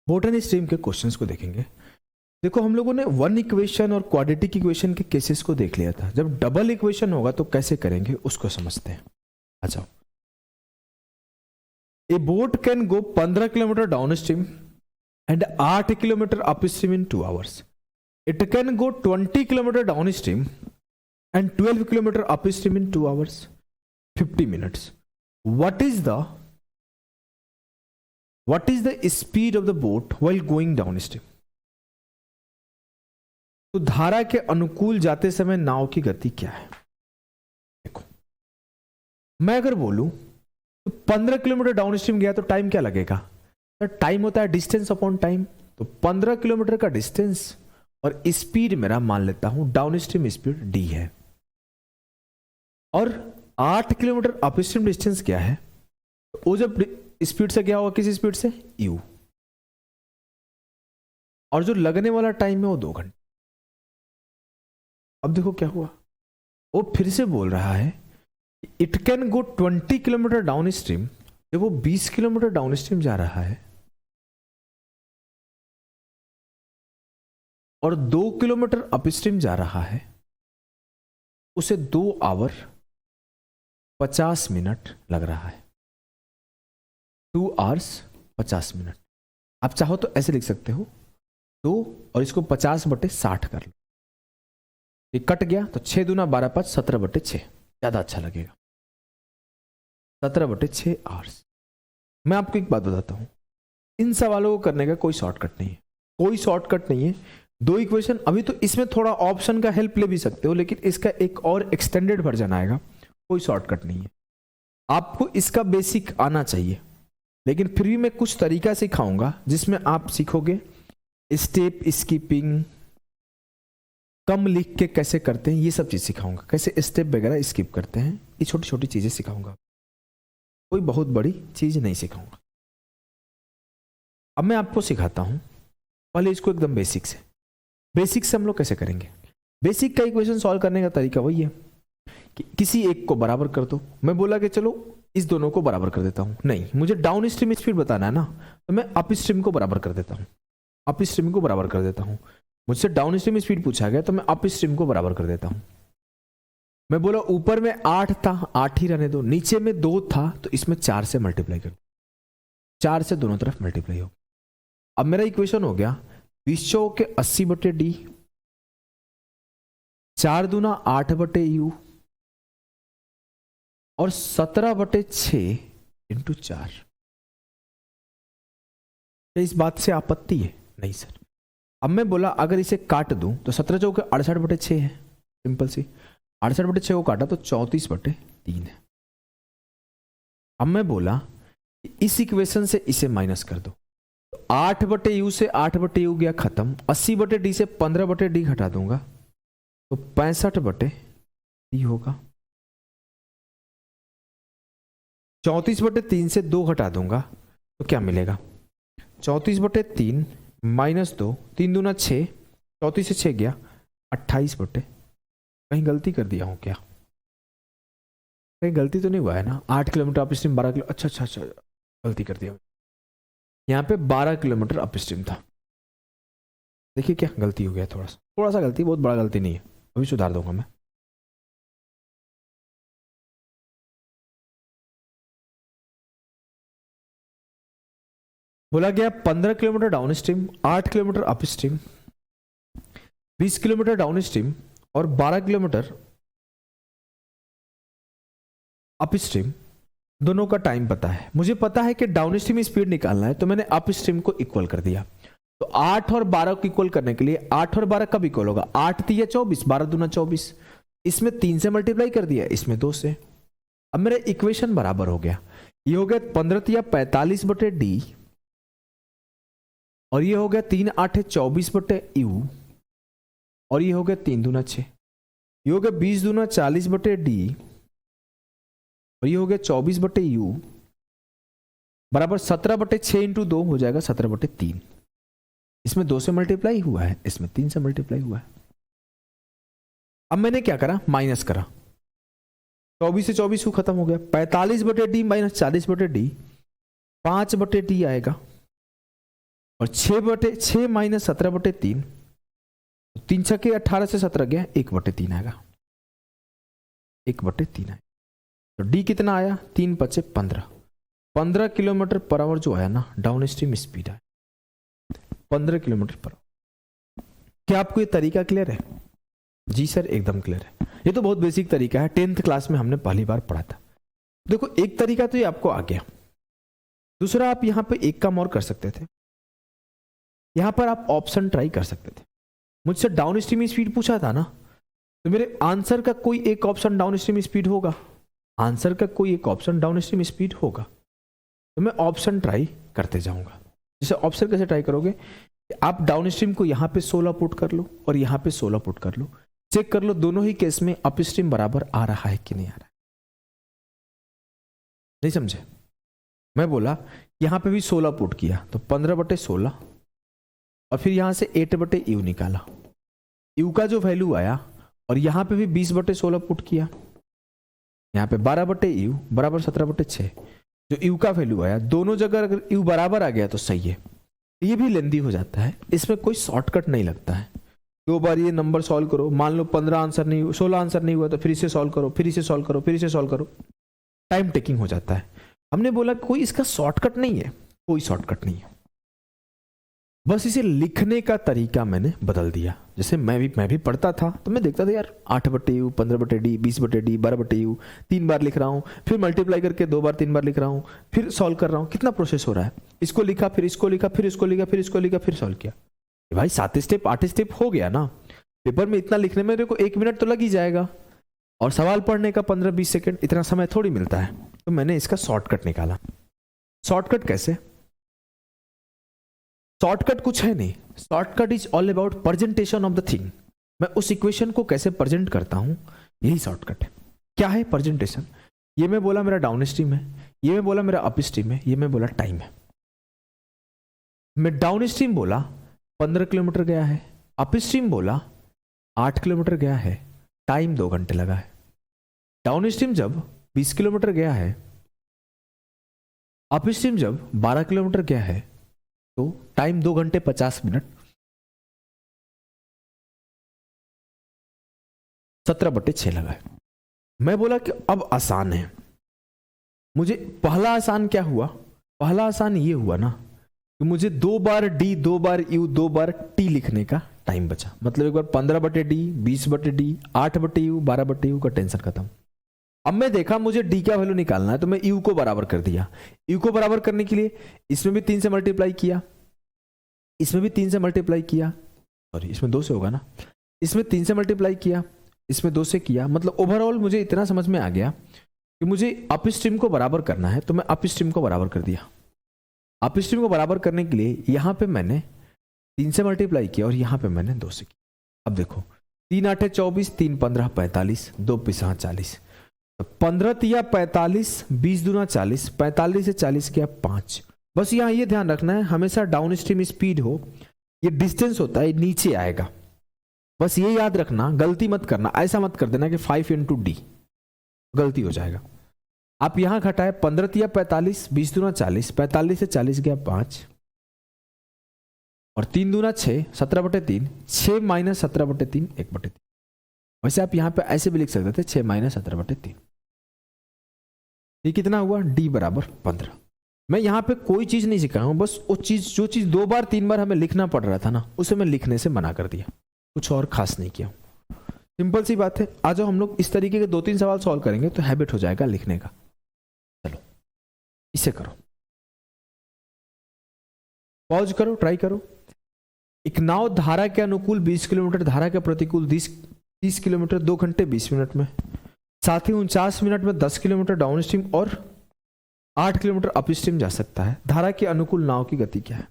Botany stream के questions को देखेंगे। देखो हम लोगों ने वन इक्वेशन और क्वाड्रेटिक इक्वेशन के केसेस को देख लिया था। जब डबल इक्वेशन होगा तो कैसे करेंगे उसको समझते हैं। आ जाओ। ए boat can go 15 kilometre downstream and 8 kilometre up stream in 2 hours. It can go 20 kilometre downstream and 12 kilometre up stream in 2 hours 50 minutes. What is the speed of the boat while going downstream? तो धारा के अनुकूल जाते समय नाव की गति क्या है? देखो मैं अगर बोलूं तो 15 किलोमीटर डाउनस्ट्रीम गया तो टाइम क्या लगेगा? तो टाइम होता है डिस्टेंस अपॉन टाइम। तो 15 किलोमीटर का डिस्टेंस और स्पीड मेरा मान लेता हूं डाउनस्ट्रीम स्पीड डी है, और 8 किलोमीटर अपस्ट्रीम डिस्टेंस क्या है? तो वो जब स्पीड से क्या होगा, किस स्पीड से? यू। और जो लगने वाला टाइम है वो 2 घंटे। अब देखो क्या हुआ, वो फिर से बोल रहा है it can go 20 kilometre down stream. जब वो 20 किलोमीटर डाउन स्ट्रीम जा रहा है और 2 किलोमीटर अपस्ट्रीम जा रहा है, उसे 2 आवर 50 मिनट लग रहा है। 2 आवर्स 50 मिनट। आप चाहो तो ऐसे लिख सकते हो 2 और इसको 50/60 कर लो। ये कट गया तो 6 दूना 12 5 17/6 ज्यादा अच्छा लगेगा। 17/6 आवर्स। मैं आपको एक बात बताता हूं, इन सवालों को करने का कोई शॉर्टकट नहीं है, कोई शॉर्टकट नहीं है। 2 इक्वेशन, अभी तो इसमें थोड़ा ऑप्शन का हेल्प ले भी सकते हो, लेकिन इसका एक और एक्सटेंडेड वर्जन आएगा। कोई शॉर्टकट नहीं है, आपको इसका बेसिक आना चाहिए। लेकिन फिर भी मैं कुछ तरीका सिखाऊंगा जिसमें आप सीखोगे स्टेप स्किपिंग, कम लिख के कैसे करते हैं, ये सब चीज सिखाऊंगा। कैसे स्टेप वगैरह स्किप करते हैं, ये छोटी छोटी चीजें सिखाऊंगा। कोई बहुत बड़ी चीज नहीं सिखाऊंगा। अब मैं आपको सिखाता हूं, पहले इसको एकदम बेसिक से। बेसिक से हम लोग कैसे करेंगे? बेसिक का इक्वेशन सॉल्व करने का तरीका वही है कि किसी एक को बराबर कर दो। मैं बोला कि चलो इस दोनों को बराबर कर देता हूं, नहीं, मुझे डाउन स्ट्रीम स्पीड बताना है ना, तो मैं अप स्ट्रीम को बराबर कर देता हूं। अप स्ट्रीम को बराबर कर देता हूं। मुझसे डाउन स्ट्रीम स्पीड पूछा गया तो मैं अप स्ट्रीम को बराबर कर देता हूं। मैं बोला ऊपर में 8 था, 8 ही रहने दो। नीचे में 2 था तो इसमें 4 से मल्टीप्लाई कर दो। 4 से दोनों तरफ मल्टीप्लाई हो। अब मेरा इक्वेशन हो गया 20 चौके 80/d, 4 दूना 8/u और 17/6 इंटू 4। इस बात से आपत्ति है? नहीं सर। अब मैं बोला अगर इसे काट दूं तो 17 चौके 68/6 है, सिंपल सी। 68/6 को काटा तो 34/3 है। अब मैं बोला इस इक्वेशन से इसे माइनस कर दो, तो 8/u से 8/u गया खत्म। 80/d से 15/d घटा दूंगा तो 65/d होगा। 34/3 से 2 घटा दूंगा तो क्या मिलेगा? 34/3 -2, 3 दूना 6, 34 से 6 गया 28/। कहीं गलती कर दिया हूं क्या? कहीं गलती तो नहीं हुआ है ना? 8 किलोमीटर अप स्ट्रीम 12 किलो, अच्छा गलती कर दिया। यहाँ पे 12 किलोमीटर अप स्ट्रीम था। देखिए क्या गलती हो गया, थोड़ा सा गलती, बहुत बड़ा गलती नहीं है, अभी सुधार दूंगा मैं। बोला गया 15 kilometre down stream, 8 kilometre up stream, 20 kilometre downstream और 12 किलोमीटर अप स्ट्रीम, दोनों का टाइम पता है। मुझे पता है कि डाउन स्ट्रीम स्पीड निकालना है, तो मैंने अप स्ट्रीम को इक्वल कर दिया। तो 8 और 12 को इक्वल करने के लिए 8 और 12 कब इक्वल होगा? 8 3 24, 12 दूना 24। इसमें 3 से मल्टीप्लाई कर दिया, इसमें 2 से। अब मेरा इक्वेशन बराबर हो गया। ये हो गया 15 3 45/d और ये हो गया 3 8 24/u और ये हो गया 3 दूना 6। ये हो गया 20 दूना 40/d और ये हो गया 24/u बराबर 17/6 इंटू 2 हो जाएगा 17/3। इसमें 2 से मल्टीप्लाई हुआ है, इसमें 3 से मल्टीप्लाई हुआ है। अब मैंने क्या करा? माइनस करा। 24 से 24 खत्म हो गया। 45/d माइनस 40/d 5/d आएगा। और 6 माइनस 17/3, 3 छक्के 18 से 17 गया, 1/3 आएगा, 1/3 आएगा। तो डी कितना आया, 3 × 5 = 15 किलोमीटर पर आवर जो आया ना डाउन स्ट्रीम स्पीड आया, 15 किलोमीटर पर आवर। क्या आपको ये तरीका क्लियर है? जी सर एकदम क्लियर है। ये तो बहुत बेसिक तरीका है, 10th क्लास में हमने पहली बार पढ़ा था। देखो एक तरीका तो ये आपको आ गया, दूसरा आप यहां पे एक काम और कर सकते थे, यहां पर आप ऑप्शन ट्राई कर सकते थे। मुझसे डाउन स्ट्रीम स्पीड पूछा था ना, तो मेरे आंसर का कोई एक ऑप्शन डाउन स्ट्रीम स्पीड होगा, आंसर का कोई एक ऑप्शन डाउन स्ट्रीम स्पीड होगा, तो मैं ऑप्शन ट्राई करते जाऊंगा। जैसे ऑप्शन कैसे ट्राई करोगे, आप डाउन स्ट्रीम को यहां पे 16 पुट कर लो और यहां पे 16 पुट कर लो, चेक कर लो दोनों ही केस में अप स्ट्रीम बराबर आ रहा है कि नहीं आ रहा है। नहीं समझे? मैं बोला यहां पे भी 16 पुट किया तो 15/16 और फिर यहां से 8/u निकाला, u का जो वैल्यू आया, और यहां पे भी 20/16 पुट किया, यहां पे 12/u बराबर 17/6, जो u का वैल्यू आया, दोनों जगह अगर u बराबर आ गया तो सही है। ये भी लेंदी हो जाता है, इसमें कोई शॉर्टकट नहीं लगता है। 2 बार ये नंबर सॉल्व करो, मान लो 15 आंसर नहीं, 16 आंसर नहीं हुआ तो फिर इसे सॉल्व करो, फिर इसे सॉल्व करो, फिर इसे सॉल्व करो, टाइम टेकिंग हो जाता है। हमने बोला कोई इसका शॉर्टकट नहीं है, कोई शॉर्टकट नहीं है, बस इसे लिखने का तरीका मैंने बदल दिया। जैसे मैं भी पढ़ता था तो मैं देखता था यार 8/u 15/d 20/d 12/u 3 बार लिख रहा हूँ, फिर मल्टीप्लाई करके 2 बार 3 बार लिख रहा हूँ, फिर सॉल्व कर रहा हूँ, कितना प्रोसेस हो रहा है। इसको लिखा, फिर इसको लिखा, फिर इसको लिखा, फिर इसको लिखा, फिर सॉल्व किया। भाई 7 स्टेप 8 स्टेप हो गया ना, पेपर में इतना लिखने में मेरे को 1 मिनट तो लग ही जाएगा, और सवाल पढ़ने का 15-20 सेकेंड, इतना समय थोड़ी मिलता है। तो मैंने इसका शॉर्टकट निकाला। शॉर्टकट कैसे? शॉर्टकट कुछ है नहीं, shortcut is all about presentation of the thing. मैं उस इक्वेशन को कैसे प्रेजेंट करता हूं, यही शॉर्टकट है। क्या है प्रेजेंटेशन? ये मैं बोला मेरा डाउन स्ट्रीम है, ये मैं बोला मेरा अप स्ट्रीम है, ये मैं बोला टाइम है। मैं डाउन स्ट्रीम बोला 15 किलोमीटर गया है, अप स्ट्रीम बोला 8 किलोमीटर गया है, टाइम 2 घंटे लगा है। डाउन स्ट्रीम जब 20 किलोमीटर गया है, अप स्ट्रीम जब 12 किलोमीटर गया है, तो टाइम 2 घंटे 50 मिनट, 17/6 लगा है। मैं बोला कि अब आसान है। मुझे पहला आसान क्या हुआ? पहला आसान ये हुआ ना कि मुझे 2 बार d 2 बार u 2 बार t लिखने का टाइम बचा। मतलब एक बार 15/d 20/d 8/u 12/u का टेंशन खत्म। अब मैं देखा मुझे d का वैल्यू निकालना है, तो मैं u को बराबर कर दिया। u को बराबर करने के लिए इसमें भी 3 से मल्टीप्लाई किया, इसमें भी 3 से मल्टीप्लाई किया, सॉरी इसमें 2 से होगा ना, इसमें 3 से मल्टीप्लाई किया, इसमें 2 से किया। मतलब ओवरऑल मुझे इतना समझ में आ गया कि मुझे अप स्ट्रीम को बराबर करना है, तो मैं अप स्ट्रीम को बराबर कर दिया। अप स्ट्रीम को बराबर करने के लिए यहां पे मैंने 3 से मल्टीप्लाई किया और यहां पे मैंने 2 से किया। अब देखो 3 8 24, 3 15 45, 2 5 40, 15 तिया 45, 20 दूना 40, 45 से 40 किया 5। बस यहाँ ये ध्यान रखना है, हमेशा डाउन स्ट्रीम स्पीड हो, ये डिस्टेंस होता है नीचे आएगा। बस ये याद रखना, गलती मत करना, ऐसा मत कर देना कि 5 × d, गलती हो जाएगा। आप यहां घटाए 15 तिया 45, 20 दूना 40, 45 से 40 गया 5, और 3 दूना 6, 17/3, 6 माइनस 17/3 1/3। वैसे आप यहां पे ऐसे भी लिख सकते थे 6 माइनस 17/3। ये कितना हुआ? d बराबर 15। मैं यहां पे कोई चीज नहीं सिखाया हूं, बस वो चीज जो चीज 2 बार 3 बार हमें लिखना पड़ रहा था ना, उसे मैं लिखने से मना कर दिया, कुछ और खास नहीं किया। सिंपल सी बात है। आ जाओ हम लोग इस तरीके के 2-3 सवाल सॉल्व करेंगे तो हैबिट हो जाएगा लिखने का। चलो इसे करो, पॉज करो, ट्राई करो। एक नाव धारा के अनुकूल 20 किलोमीटर, धारा के प्रतिकूल 30 किलोमीटर 2 घंटे 20 मिनट में, साथ ही 49 मिनट में 10 किलोमीटर डाउन स्ट्रीम और 8 किलोमीटर अप स्ट्रीम जा सकता है। धारा के अनुकूल नाव की गति क्या है?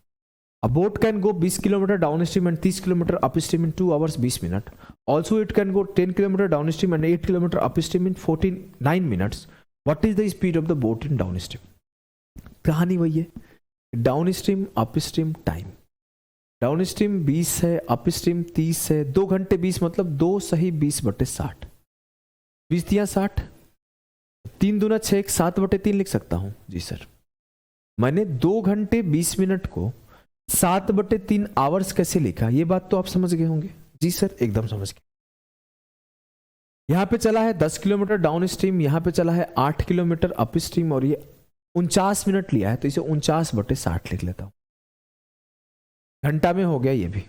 A boat can go 20 kilometer downstream and 30 kilometer upstream in 2 hours 20 minutes. Also, it can go 10 kilometer downstream and 8 kilometer upstream in 9 minutes. What is the speed of the boat in downstream? कहानी वही है, downstream upstream time. Downstream 20 है, upstream 30 है, 2 घंटे 20 मतलब 2 सही 20/60, 20 दिया 60, 3 दूना 6, 7/3 लिख सकता हूं। जी सर, मैंने 2 घंटे 20 मिनट को 7/3 आवर्स कैसे लिखा, ये बात तो आप समझ गए होंगे। जी सर, एकदम समझ गए। यहां पे चला है 10 किलोमीटर डाउन स्ट्रीम, यहां पे चला है 8 किलोमीटर अप स्ट्रीम, और ये 49 मिनट लिया है, तो इसे 49/60 लिख लेता हूं। घंटा में हो गया ये भी।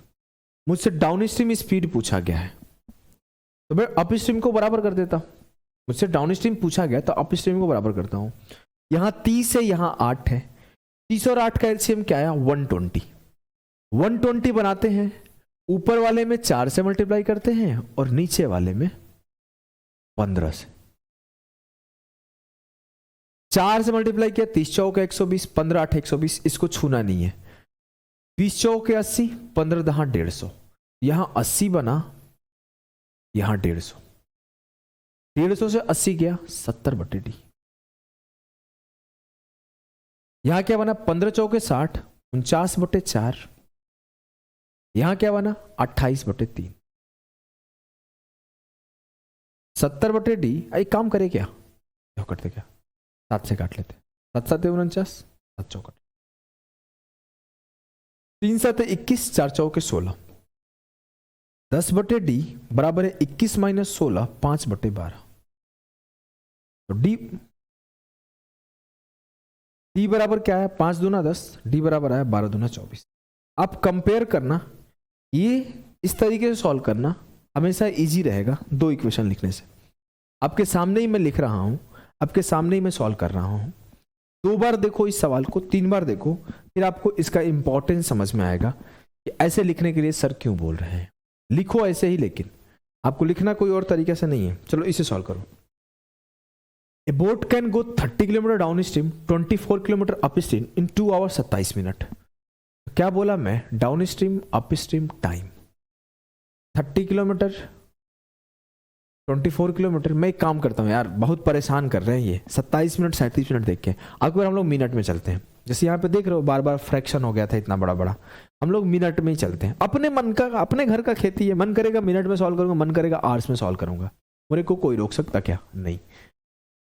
मुझसे डाउन स्ट्रीम स्पीड पूछा गया है, तो मैं अप स्ट्रीम को बराबर कर देता हूं। मुझसे डाउन स्ट्रीम पूछा गया तो अप स्ट्रीम को बराबर करता हूं। यहां 30 है, यहां 8 है, 30 और 8 का एलसीएम क्या आया, 120। 120 बनाते हैं, ऊपर वाले में 4 से मल्टीप्लाई करते हैं और नीचे वाले में 15 से। 4 से मल्टीप्लाई किया, 30 चौक 120, 15 8 120, इसको छूना नहीं है। 20 चौक 80, 15 10 150, यहां 80 बना, यहां 150, 150 से 80 गया 70/d। यहां क्या बना, 15 चौके 60, 49/4, यहां क्या बना 28/3, 70/d। एक काम करे क्या, करते क्या, 7 से काट लेते, 7 7 49, 7 चौकट, 3 7 21, 4 चौके 16, 10/d बराबर है 21 - 16, 5/12। तो डी बराबर क्या है, 5 दूना 10, डी बराबर है 12 दूना 24। आप कंपेयर करना, ये इस तरीके से सॉल्व करना हमेशा इजी रहेगा दो इक्वेशन लिखने से। आपके सामने ही मैं लिख रहा हूं, आपके सामने ही मैं सॉल्व कर रहा हूं। 2 बार देखो इस सवाल को, 3 बार देखो, फिर आपको इसका इंपॉर्टेंस समझ में आएगा कि ऐसे लिखने के लिए सर क्यों बोल रहे हैं। लिखो ऐसे ही, लेकिन आपको लिखना कोई और तरीके से नहीं है। चलो इसे सॉल्व करो। A boat can go 30 kilometre down stream, 24 kilometre up stream in 2 hours 27 minute. क्या बोला मैं, down stream up stream time. 30 kilometre 24 kilometre. मैं एक काम करता हूँ यार, बहुत परेशान कर रहे हैं ये 27 मिनट 37 मिनट देख के। अब बार हम लोग मिनट में चलते हैं, जैसे यहाँ पे देख रहे हो बार बार फ्रैक्शन हो गया था इतना बड़ा बड़ा। हम लोग मिनट में ही चलते हैं, अपने मन का, अपने घर का खेती है, मन करेगा मिनट में सॉल्व करूंगा, मन करेगा आवर्स में सॉल्व करूंगा। मेरे को कोई रोक सकता क्या, नहीं।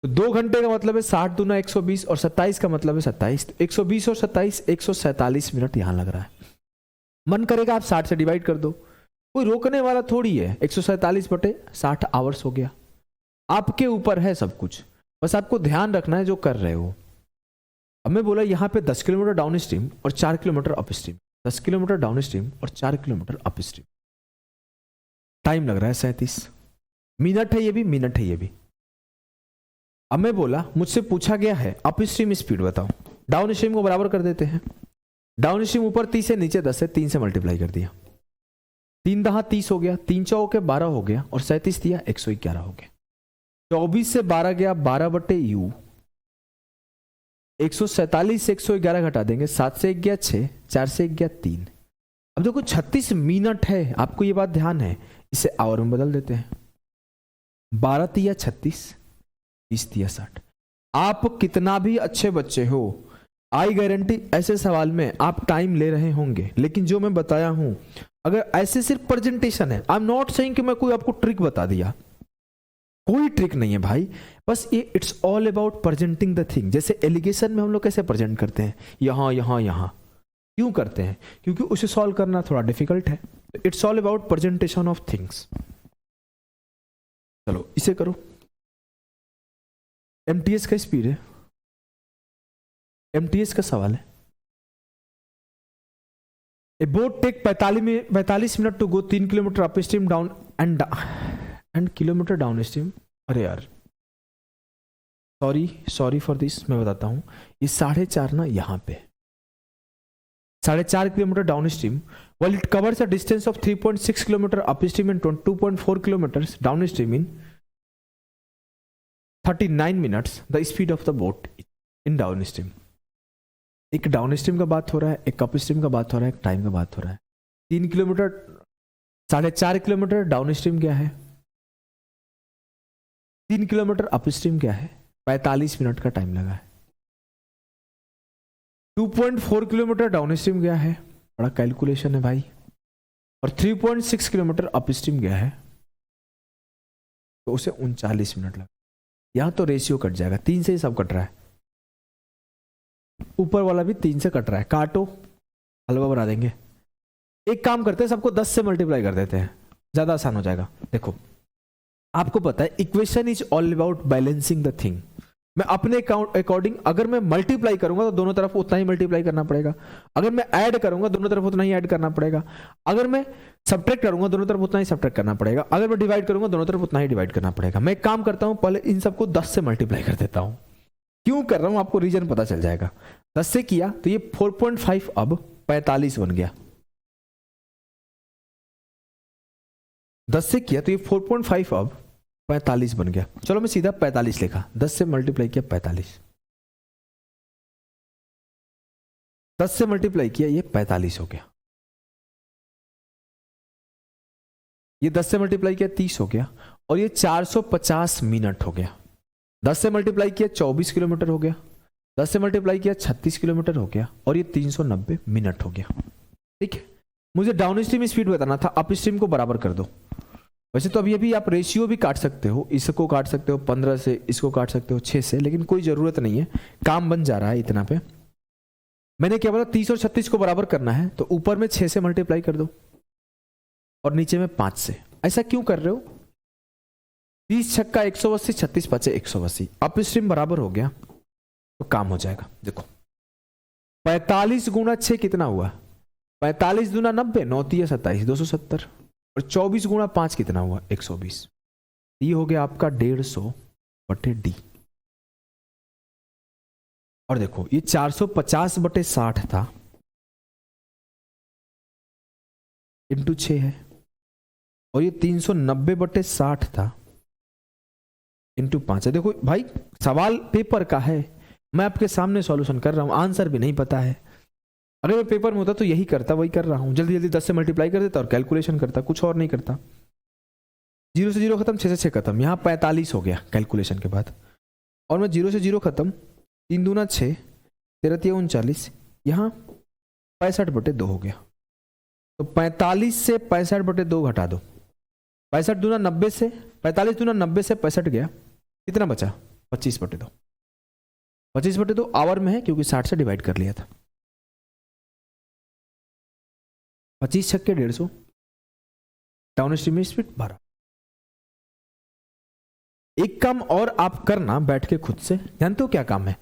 तो 2 घंटे का मतलब है 60 दूना 120 और 27 का मतलब है 27। तो 120 और 27 147 मिनट यहां लग रहा है। मन करेगा आप 60 से डिवाइड कर दो, कोई रोकने वाला थोड़ी है। 147/60 आवर्स हो गया। आपके ऊपर है सब कुछ, बस आपको ध्यान रखना है जो कर रहे हो। अब मैं बोला यहां पे 10 किलोमीटर डाउन स्ट्रीम और 4 kilometre up stream, 10 kilometre downstream और 4 किलोमीटर अप स्ट्रीम। टाइम लग रहा है 37 मिनट है, ये भी मिनट है ये भी। अब मैं बोला मुझसे पूछा गया है अप स्ट्रीम स्पीड बताओ, डाउन स्ट्रीम को बराबर कर देते हैं। डाउन स्ट्रीम ऊपर 30 है, नीचे 10 है, 3 से मल्टीप्लाई कर दिया, 3 दहा 30 हो गया, 3 चौके 12 हो गया और 37 दिया 111 हो गया। 24 से 12 गया 12/u, 147 से 111 घटा देंगे, 7 से 1 गया 6, 4 से 1 गया 3। अब देखो 36 मिनट है, आपको ये बात ध्यान है। इसे आवर में बदल देते हैं, 12 तिया 36, 20 तिया 60। आप कितना भी अच्छे बच्चे हो, आई गारंटी ऐसे सवाल में आप टाइम ले रहे होंगे, लेकिन जो मैं बताया हूं, अगर ऐसे सिर्फ प्रेजेंटेशन है, आई एम नॉट सेइंग कि मैं कोई आपको ट्रिक बता दिया, कोई ट्रिक नहीं है भाई। बस ये it's all about presenting the thing. जैसे एलिगेशन में हम लोग कैसे प्रेजेंट करते हैं, यहां यहां यहां, क्यों करते हैं, क्योंकि उसे सॉल्व करना थोड़ा डिफिकल्ट है। It's all about presentation of things. चलो इसे करो। एमटीएस का स्पीड है, एमटीएस का सवाल है। A boat take 45 minute to go 3 kilometre upstream down and kilometre downstream. अरे यार सॉरी फॉर दिस, मैं बताता हूं। ये 4.5 ना यहां पे 4.5 kilometre down stream, while it covers a distance of 3.6 kilometer upstream and 2.4 kilometers downstream in 39 minutes, the speed of the boat in downstream। एक डाउनस्ट्रीम का बात हो रहा है, एक अपस्ट्रीम का बात हो रहा है, एक टाइम का बात हो रहा है। 3 किलोमीटर 4.5 किलोमीटर डाउनस्ट्रीम क्या है, 3 किलोमीटर अपस्ट्रीम क्या है, 45 मिनट का टाइम लगा है। 2.4 किलोमीटर डाउनस्ट्रीम गया है, बड़ा कैलकुलेशन है भाई, और 3.6 किलोमीटर अपस्ट्रीम गया है, तो उसे 39 मिनट लगा। यहां तो रेशियो कट जाएगा, 3 से ही सब कट रहा है, ऊपर वाला भी 3 से कट रहा है, काटो हलवा बना देंगे। एक काम करते हैं, सबको 10 से मल्टीप्लाई कर देते हैं, ज्यादा आसान हो जाएगा। देखो आपको पता है equation is all about balancing the thing. मैं अपने अकॉर्डिंग अगर मैं मल्टीप्लाई करूंगा तो दोनों तरफ उतना ही मल्टीप्लाई करना पड़ेगा, अगर मैं ऐड करूंगा दोनों तरफ उतना ही ऐड करना पड़ेगा, अगर मैं सब्ट्रैक्ट करूंगा दोनों तरफ उतना ही सब्ट्रैक्ट करना पड़ेगा, अगर मैं डिवाइड करूंगा दोनों तरफ उतना ही डिवाइड करना पड़ेगा। मैं एक काम करता हूं, पहले इन सबको 10 से मल्टीप्लाई कर देता हूं। क्यों कर रहा हूं आपको रीजन पता चल जाएगा। 10 से किया तो ये 4.5 अब 45 बन गया। 10 से किया तो ये 4.5 अब 45 बन गया। चलो मैं सीधा 45 लिखा, 10 से मल्टीप्लाई किया 45, 10 से मल्टीप्लाई किया ये 45 हो गया, ये 10 से मल्टीप्लाई किया 30 हो गया, और ये 450 मिनट हो गया। 10 से मल्टीप्लाई किया 24 किलोमीटर हो गया, 10 से मल्टीप्लाई किया 36 किलोमीटर हो गया, और ये 390 मिनट हो गया। ठीक है, मुझे डाउन स्ट्रीम स्पीड बताना था, अप स्ट्रीम को बराबर कर दो। वैसे तो अभी आप रेशियो भी काट सकते हो, इसको काट सकते हो 15 से, इसको काट सकते हो 6 से, लेकिन कोई जरूरत नहीं है, काम बन जा रहा है इतना पे। मैंने क्या बोला 30 और 36 को बराबर करना है, तो ऊपर में 6 से मल्टीप्लाई कर दो और नीचे में 5 से। ऐसा क्यों कर रहे हो, 30 छक्का 180, 36 पचे 180, अप स्ट्रीम बराबर हो गया तो काम हो जाएगा। देखो 45 गुना 6 कितना हुआ, 45 दूना 90, 9 तिया 27, 270, और 24 गुना 5 कितना हुआ 120। ये हो गया आपका 150/d। और देखो ये 450/60 था, इंटू 6 है, और ये 390/60 था, इंटू 5 है। देखो भाई सवाल पेपर का है, मैं आपके सामने सॉल्यूशन कर रहा हूं, आंसर भी नहीं पता है। अगर मैं पेपर में होता तो यही करता, वही कर रहा हूं, जल्दी जल्दी 10 से मल्टीप्लाई कर देता और कैलकुलेशन करता, कुछ और नहीं करता। 0 से 0 खत्म, 6 से 6 खत्म, यहाँ 45 हो गया कैलकुलेशन के बाद, और मैं 0 से 0 खत्म, 3 दूना 6, 13 तिया 39, यहाँ 65/2 हो गया। तो 45 से 65/2 घटा दो, 65 दूना 90 से, 45 दूना 90 से 65 गया, कितना बचा 25/2। 25/2 आवर में है क्योंकि 60 से डिवाइड कर लिया था। 25 छक्के 150, डाउन स्ट्रीम स्पीड 12। एक काम और आप करना बैठ के खुद से, जानते हो क्या काम है,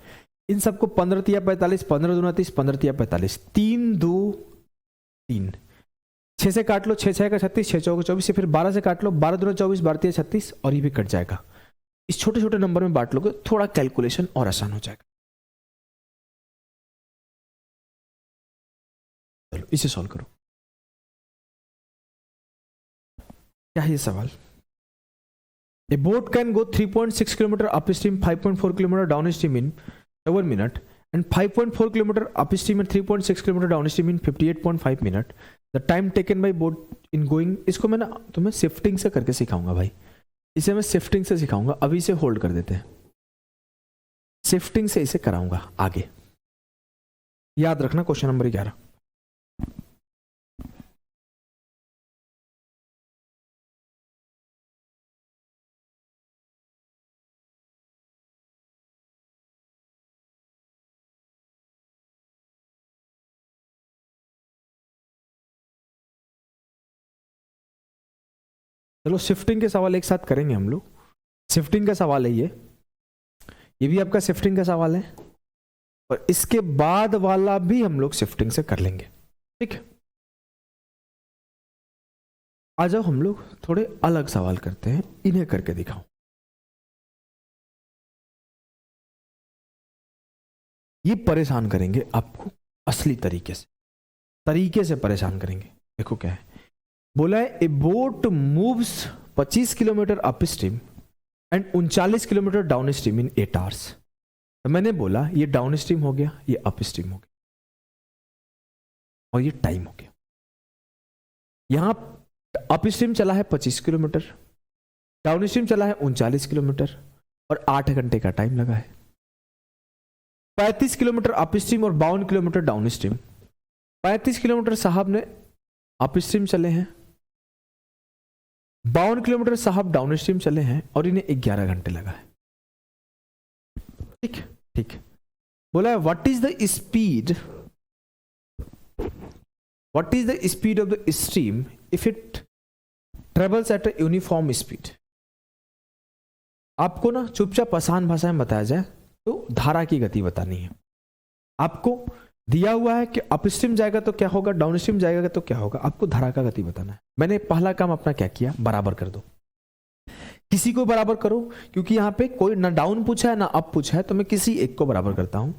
इन सबको 15 तिया 45, 15 दूना 30, 15 तिया 45, 3 2 3, 6 से काट लो, 6 6 का 36, 6 चौका 24, फिर 12 से काट लो, 12 दूना 24, 12 तिया 36, और ये भी कट जाएगा। इस छोटे छोटे नंबर में बांट लोगे, थोड़ा कैलकुलेशन और आसान हो जाएगा। चलो इसे सॉल्व करो। क्या है ये सवाल, A boat can go 3.6 km upstream, 5.4 km downstream in 7 minutes, and 5.4 km upstream and 3.6 km downstream in 58.5 minutes. The time taken by boat in going, इसको मैं ना तुम्हें शिफ्टिंग से करके सिखाऊंगा भाई, इसे मैं शिफ्टिंग से सिखाऊंगा। अभी इसे होल्ड कर देते हैं, शिफ्टिंग से इसे कराऊंगा आगे। याद रखना क्वेश्चन नंबर 11। चलो शिफ्टिंग के सवाल एक साथ करेंगे हम लोग। शिफ्टिंग का सवाल है ये भी आपका शिफ्टिंग का सवाल है, और इसके बाद वाला भी हम लोग शिफ्टिंग से कर लेंगे। ठीक है, आ जाओ हम लोग थोड़े अलग सवाल करते हैं, इन्हें करके दिखाओ। ये परेशान करेंगे आपको असली तरीके से परेशान करेंगे। देखो क्या है, बोला है a boat moves 25 kilometre upstream and 39 kilometre downstream in 8 hours. तो मैंने बोला ये डाउन स्ट्रीम हो गया, ये अप स्ट्रीम हो गया, और ये टाइम हो गया। यहां अप स्ट्रीम चला है 25 किलोमीटर, डाउन स्ट्रीम चला है 39 किलोमीटर, और 8 घंटे का टाइम लगा है। 35 किलोमीटर अप स्ट्रीम और 52 किलोमीटर डाउन स्ट्रीम। 35 किलोमीटर साहब ने अप स्ट्रीम चले हैं, 52 किलोमीटर साहब डाउन स्ट्रीम चले हैं, और इन्हें 11 घंटे लगा है। ठीक, बोला है what is the speed what is the speed of the stream if it travels at a uniform speed. आपको ना चुपचाप आसान भाषा में बताया जाए तो धारा की गति बतानी है। आपको दिया हुआ है कि अपस्ट्रीम जाएगा तो क्या होगा, डाउनस्ट्रीम जाएगा तो क्या होगा, आपको धारा का गति बताना है। मैंने पहला काम अपना क्या किया, बराबर कर दो, किसी को बराबर करो, क्योंकि यहाँ पे कोई ना डाउन पूछा है ना अप पूछा है, तो मैं किसी एक को बराबर करता हूं।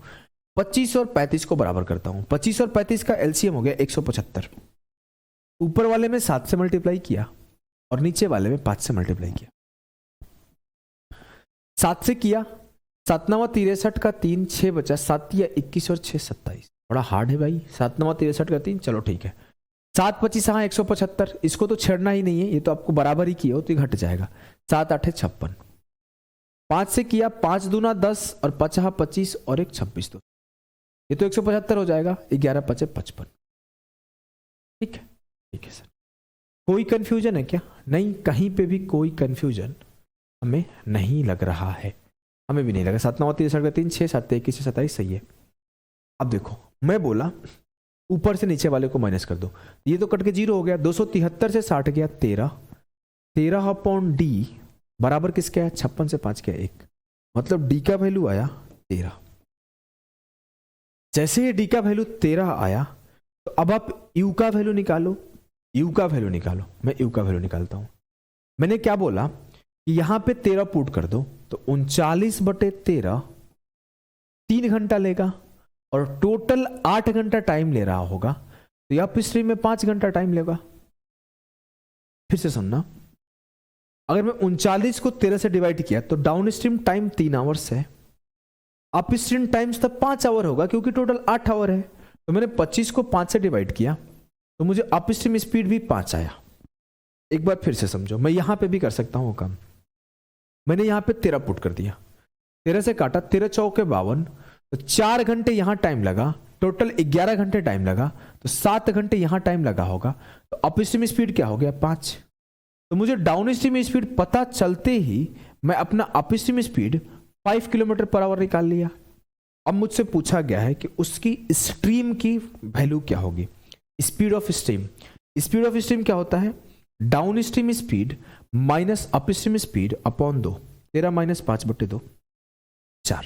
25 और 35 को बराबर करता हूं। 25 और 35 का एलसीएम हो गया 175। ऊपर वाले में 7 से मल्टीप्लाई किया और नीचे वाले में 5 से मल्टीप्लाई किया। 7 से किया, 7 9 63 का 3, 6 बचा, 7 या 21 और 6 27। थोड़ा हार्ड है भाई, 7 9 63 का 3, चलो ठीक है। 7 25 हाँ 175, इसको तो छेड़ना ही नहीं है, ये तो आपको बराबर ही किया हो तो ये घट जाएगा। 7 8 56। 5 से किया, 5 दूना 10 और 5 25 और 1 26, तो ये तो 175 हो जाएगा। 11 5 55। ठीक है, ठीक है सर। कोई कंफ्यूजन है क्या? नहीं, कहीं पे भी कोई कंफ्यूजन हमें नहीं लग रहा है, हमें भी नहीं लगा। 7 9 63 का 3, 6 7 21 27 सही है। अब देखो मैं बोला ऊपर से नीचे वाले को माइनस कर दो, ये तो कट के 0 हो गया। 273 से 60 गया 13, 13 अपॉन डी बराबर किसके है, 56 से 5 के 1, मतलब डी का वैल्यू आया 13। जैसे ही डी का वैल्यू 13 आया तो अब आप यू का वैल्यू निकालो, यू का वैल्यू निकालो। मैं यू का वैल्यू निकालता हूं। मैंने क्या बोला कि यहां पे 13 पुट कर दो तो 39/13 3 घंटा लेगा और टोटल 8 घंटा टाइम ले रहा होगा, तो यह अप स्ट्रीम में 5 घंटा टाइम लेगा। फिर से सुनना, अगर मैं 39 को 13 से डिवाइड किया तो डाउन स्ट्रीम टाइम 3 आवर्स है, अप स्ट्रीम टाइम्स तब 5 आवर होगा क्योंकि टोटल 8 आवर है। तो मैंने 25 को 5 से डिवाइड किया तो मुझे अप स्ट्रीम स्पीड भी 5 आया। एक बार फिर से समझो, मैं यहां पे भी कर सकता हूं वो काम। मैंने यहां पे 13 पुट कर दिया, 13 से काटा, 13 चौके 52, तो 4 घंटे यहां टाइम लगा, टोटल 11 घंटे टाइम लगा, तो 7 घंटे यहां टाइम लगा होगा। तो अप स्ट्रीम स्पीड क्या हो गया 5। तो मुझे डाउन स्ट्रीम स्पीड पता चलते ही मैं अपना up stream speed 5 kilometre per hour निकाल लिया। अब मुझसे पूछा गया है कि उसकी स्ट्रीम की वैल्यू क्या होगी, speed of stream. Speed of stream क्या होता है, down stream speed minus up stream speed upon 2, 13 minus 5/2 4।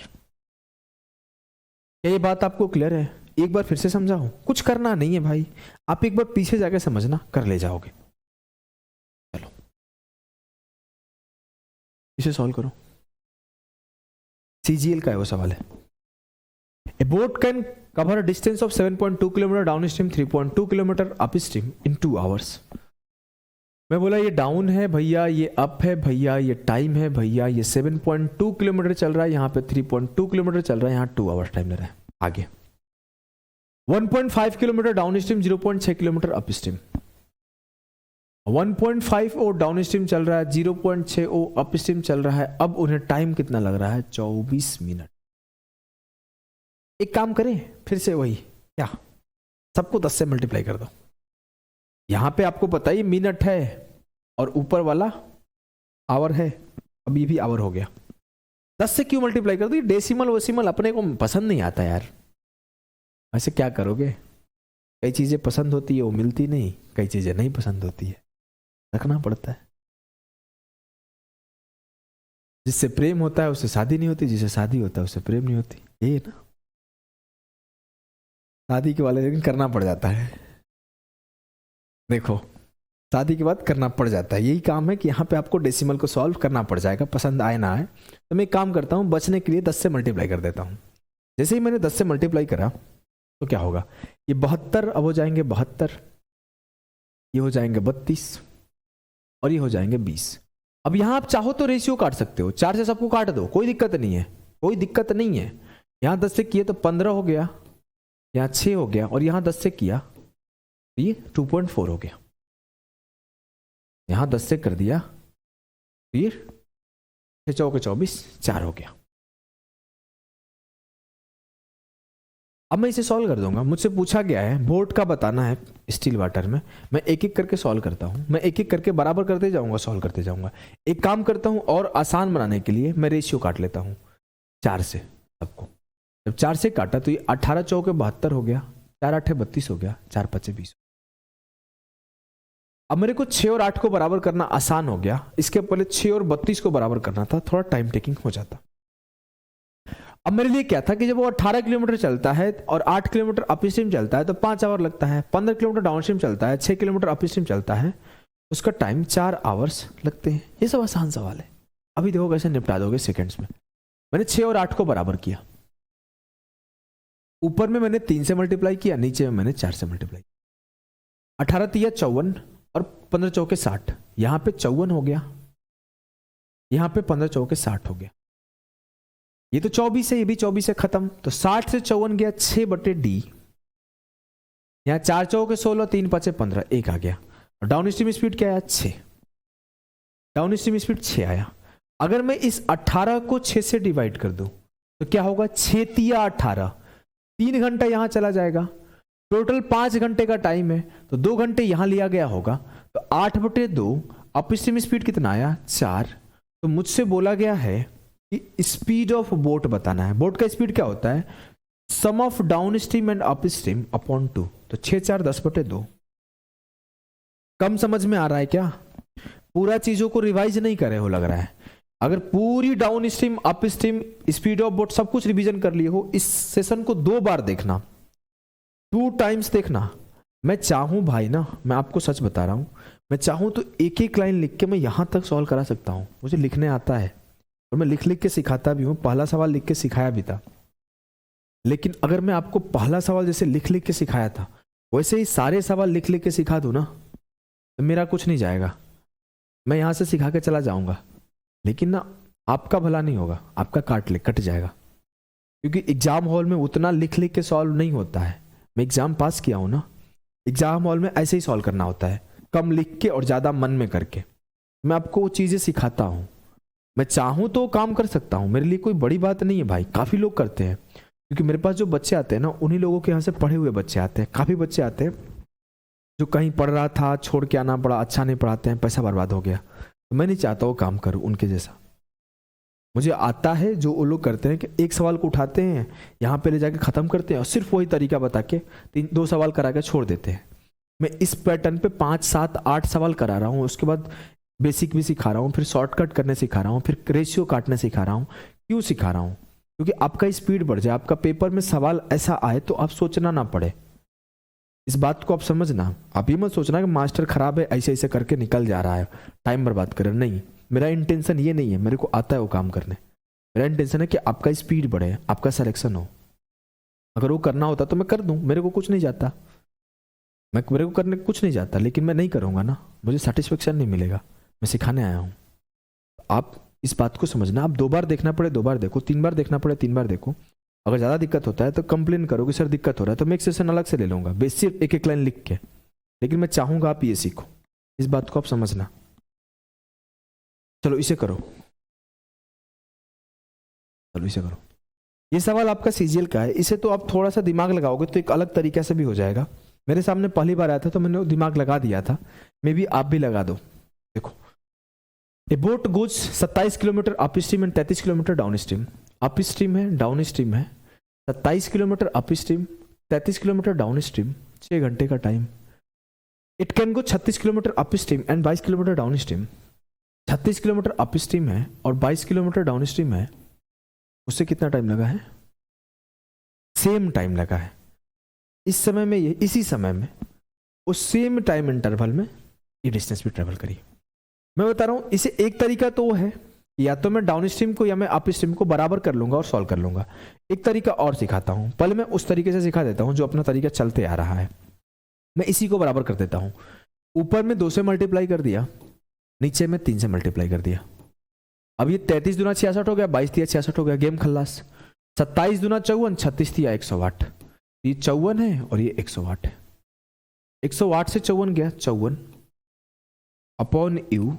क्या ये बात आपको क्लियर है? एक बार फिर से समझाऊं, कुछ करना नहीं है भाई, आप एक बार पीछे जाके समझना, कर ले जाओगे। चलो इसे सॉल्व करो। सीजीएल का है वो सवाल है। A boat can cover distance of 7.2 kilometre down stream, 3.2 kilometre up stream in 2 hours. मैं बोला ये डाउन है भैया, ये अप है भैया, ये टाइम है भैया, ये 7.2 किलोमीटर चल रहा है, यहाँ पे 3.2 किलोमीटर चल रहा है, यहाँ 2 आवर्स टाइम ले रहा है। आगे 1.5 kilometre down stream, 0.6 kilometre up stream. 1.5 ओ डाउन स्ट्रीम चल रहा है, 0.6 ओ अप स्ट्रीम चल रहा है। अब उन्हें टाइम कितना लग रहा है, 24 मिनट। एक काम करें फिर से वही, क्या सबको 10 से मल्टीप्लाई कर दो। यहां पे आपको पता ही मिनट है और ऊपर वाला आवर है, अब ये भी आवर हो गया। 10 से क्यों मल्टीप्लाई कर दो, डेसिमल वोसिमल अपने को पसंद नहीं आता यार। ऐसे क्या करोगे, कई चीजें पसंद होती है वो मिलती नहीं, कई चीजें नहीं पसंद होती है, रखना पड़ता है। जिससे प्रेम होता है उससे शादी नहीं होती, जिससे शादी होता है उससे प्रेम नहीं होती, ये ना शादी के वाले, लेकिन करना पड़ जाता है। देखो शादी के बाद करना पड़ जाता है, यही काम है कि यहाँ पे आपको डेसिमल को सॉल्व करना पड़ जाएगा, पसंद आए ना आए। तो मैं एक काम करता हूँ, बचने के लिए 10 से मल्टीप्लाई कर देता हूँ। जैसे ही मैंने 10 से मल्टीप्लाई करा तो क्या होगा, ये 72 अब हो जाएंगे 72, ये हो जाएंगे 32 और ये हो जाएंगे 20। अब यहाँ आप चाहो तो रेशियो काट सकते हो, 4 से सबको काट दो, कोई दिक्कत नहीं है, कोई दिक्कत नहीं है। यहाँ 10 से किए तो 15 हो गया, यहाँ 6 हो गया, और यहाँ 10 से किया तो ये 2.4 हो गया। यहां 10 से कर दिया तो ये 6 चौके 24, 4 हो गया। अब मैं इसे सॉल्व कर दूंगा। मुझसे पूछा गया है बोट का बताना है स्टील वाटर में, मैं एक एक करके सॉल्व करता हूं, मैं एक एक करके बराबर करते जाऊंगा, सॉल्व करते जाऊंगा। एक काम करता हूं और आसान बनाने के लिए मैं रेशियो काट लेता हूं 4 से सबको। जब 4 से काटा तो ये 18 चौके 72 हो गया, 4 8 32 हो गया, 4 5 20। अब मेरे को 6 और 8 को बराबर करना आसान हो गया, इसके पहले 6 और 32 को बराबर करना था, थोड़ा टाइम टेकिंग हो जाता। अब मेरे लिए क्या था कि जब वो 18 किलोमीटर चलता है और 8 किलोमीटर अपस्ट्रीम चलता है तो 5 आवर लगता है, 15 किलोमीटर डाउनस्ट्रीम चलता है, 6 किलोमीटर अपस्ट्रीम चलता है, उसका टाइम 4 आवर्स लगते हैं। ये सब आसान सवाल है, अभी देखो कैसे निपटा दोगे सेकेंड्स में। मैंने 6 और 8 को बराबर किया, ऊपर में मैंने 3 से मल्टीप्लाई किया, नीचे में मैंने 4 से मल्टीप्लाई किया। 18 तिया 54 और 15 चौके 60, यहां पे 54 हो गया, यहां पे 15 चौके 60 हो गया, ये तो 24 है, ये भी 24 है, खत्म। तो 60 से 54 गया 6/d, यहां 4 चौके 16, 3 5 15, 1 आ गया। और डाउन स्ट्रीम स्पीड क्या आया? 6। डाउन स्ट्रीम स्पीड 6 आया। अगर मैं इस 18 को 6 से डिवाइड कर दूं तो क्या होगा? 6 तिया 18, 3 घंटा यहां चला जाएगा, टोटल 5 घंटे का टाइम है, तो 2 घंटे यहां लिया गया होगा, तो 8/2 अपस्ट्रीम स्पीड कितना आया? 4। तो मुझसे बोला गया है कि स्पीड ऑफ बोट बताना है। बोट का स्पीड क्या होता है? Sum of downstream and upstream upon 2। तो 6 4 10/2। कम समझ में आ रहा है क्या? पूरा चीजों को रिवाइज नहीं करे हो लग रहा है। अगर पूरी down stream up stream speed of boat सब कुछ रिवीजन कर लिए हो, इस सेशन को 2 बार देखना, 2 टाइम्स देखना। मैं चाहूं भाई ना, मैं आपको सच बता रहा हूं, मैं चाहूं तो एक एक लाइन लिख के मैं यहां तक सॉल्व करा सकता हूं। मुझे लिखने आता है और मैं लिख लिख के सिखाता भी हूं, पहला सवाल लिख के सिखाया भी था। लेकिन अगर मैं आपको पहला सवाल जैसे लिख लिख के सिखाया था वैसे ही सारे सवाल लिख लिख के सिखा दूं ना, तो मेरा कुछ नहीं जाएगा, मैं यहां से सिखा के चला जाऊंगा, लेकिन ना आपका भला नहीं होगा, आपका कट जाएगा। क्योंकि एग्जाम हॉल में उतना लिख लिख के सॉल्व नहीं होता है। मैं एग्जाम पास किया हूं ना, एग्जाम हॉल में ऐसे ही सॉल्व करना होता है, कम लिख के और ज्यादा मन में करके। मैं आपको वो चीजें सिखाता हूं। मैं चाहूं तो काम कर सकता हूं, मेरे लिए कोई बड़ी बात नहीं है भाई। काफी लोग करते हैं, क्योंकि मेरे पास जो बच्चे आते हैं ना, उन्हीं लोगों के यहाँ से पढ़े हुए बच्चे आते हैं। काफी बच्चे आते हैं जो कहीं पढ़ रहा था, छोड़ के आना पड़ा, अच्छा नहीं पढ़ाते हैं, पैसा बर्बाद हो गया। तो मैं नहीं चाहता वो काम करूं उनके जैसा। मुझे आता है जो वो लोग करते हैं कि एक सवाल को उठाते हैं, यहाँ पे ले जाके खत्म करते हैं और सिर्फ वही तरीका बता के 2 सवाल करा के छोड़ देते हैं। मैं इस पैटर्न पे 5 7 8 सवाल करा रहा हूँ, उसके बाद बेसिक भी सिखा रहा हूँ, फिर शॉर्टकट करने सिखा रहा हूँ, फिर रेशियो काटने सिखा रहा हूँ। क्यों सिखा रहा हूँ? क्योंकि आपका स्पीड बढ़ जाए, आपका पेपर में सवाल ऐसा आए तो आप सोचना ना पड़े। इस बात को आप समझना। आप ये मत सोचना कि मास्टर खराब है, ऐसे ऐसे करके निकल जा रहा है, टाइम बर्बाद करे। नहीं, मेरा इंटेंशन ये नहीं है, मेरे को आता है वो काम करने। मेरा इंटेंशन है कि आपका स्पीड बढ़े, आपका सिलेक्शन हो। अगर वो करना होता तो मैं कर दूं, मेरे को कुछ नहीं जाता, मेरे को करने कुछ नहीं जाता, लेकिन मैं नहीं करूंगा ना, मुझे सेटिस्फेक्शन नहीं मिलेगा। मैं सिखाने आया हूं। आप इस बात को समझना। आप 2 बार देखना पड़े 2 बार देखो, 3 बार देखना पड़े 3 बार देखो। अगर ज़्यादा दिक्कत होता है तो कंप्लेन करो कि सर दिक्कत हो रहा है, तो मैं एक सेशन अलग से ले लूंगा, बेसिक एक एक लाइन लिख के। लेकिन मैं चाहूंगा आप ये सीखो, इस बात को आप समझना। चलो इसे करो, चलो इसे करो। ये सवाल आपका सीजीएल का है, इसे तो आप थोड़ा सा दिमाग लगाओगे तो एक अलग तरीके से भी हो जाएगा। मेरे सामने पहली बार आया था तो मैंने दिमाग लगा दिया था, मे भी आप भी लगा दो। देखो, ए boat goes 27 kilometre upstream and 33 kilometre down stream. Up stream है, डाउन स्ट्रीम है। 27 kilometre up stream, 33 kilometre down stream, 6 घंटे का time. It can go 36 kilometre upstream and 22 kilometre down stream. 36 kilometre up stream है और 22 kilometre down stream है, उससे कितना time लगा है? सेम टाइम लगा है। इस समय में ये, इसी समय में, उस सेम टाइम इंटरवल में ये डिस्टेंस भी ट्रेवल करी। मैं बता रहा हूं, इसे एक तरीका तो वो है, या तो मैं डाउन स्ट्रीम को या मैं अप स्ट्रीम को बराबर कर लूंगा और सॉल्व कर लूंगा। एक तरीका और सिखाता हूं, पहले मैं उस तरीके से सिखा देता हूं जो अपना तरीका चलते आ रहा है। मैं इसी को बराबर कर देता हूं। ऊपर में 2 से मल्टीप्लाई कर दिया, नीचे में 3 से मल्टीप्लाई कर दिया। अब ये 33 दूना 66 हो गया, 22 तिया 66 हो गया, गेम खल्लास। 27 दूना 54, 36 तिया 108। ये 54 है और ये 108 है। 108 से 54 गया 54 अपॉन यू।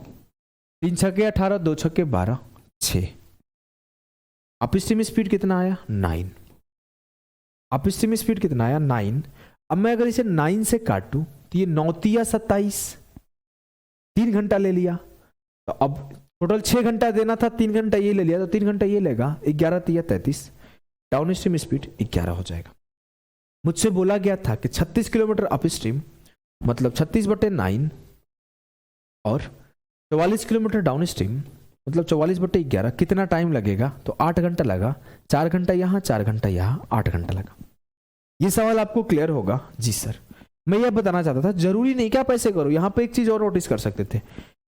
3 छक्के 18, 2 छक्के 12, 6। अप स्ट्रीम स्पीड कितना आया? 9। अप स्ट्रीम स्पीड कितना आया? 9। अब मैं अगर इसे 9 से काटूं तो ये 9 तिया 27, 3 घंटा ले लिया। तो अब टोटल 6 घंटा देना था, 3 घंटा ये ले लिया तो 3 घंटा ये लेगा। 11 तिया 33, डाउन स्ट्रीम स्पीड 11 हो जाएगा। मुझसे बोला गया था कि 36 किलोमीटर अप स्ट्रीम मतलब 36/9 और 44 किलोमीटर डाउन स्ट्रीम मतलब 44/11 कितना टाइम लगेगा, तो 8 घंटा लगा, 4 घंटा यहाँ 4 घंटा यहाँ, 8 घंटा लगा। ये सवाल आपको क्लियर होगा? जी सर। मैं यह बताना चाहता था, जरूरी नहीं कि आप ऐसे करो। यहाँ पे एक चीज और नोटिस कर सकते थे,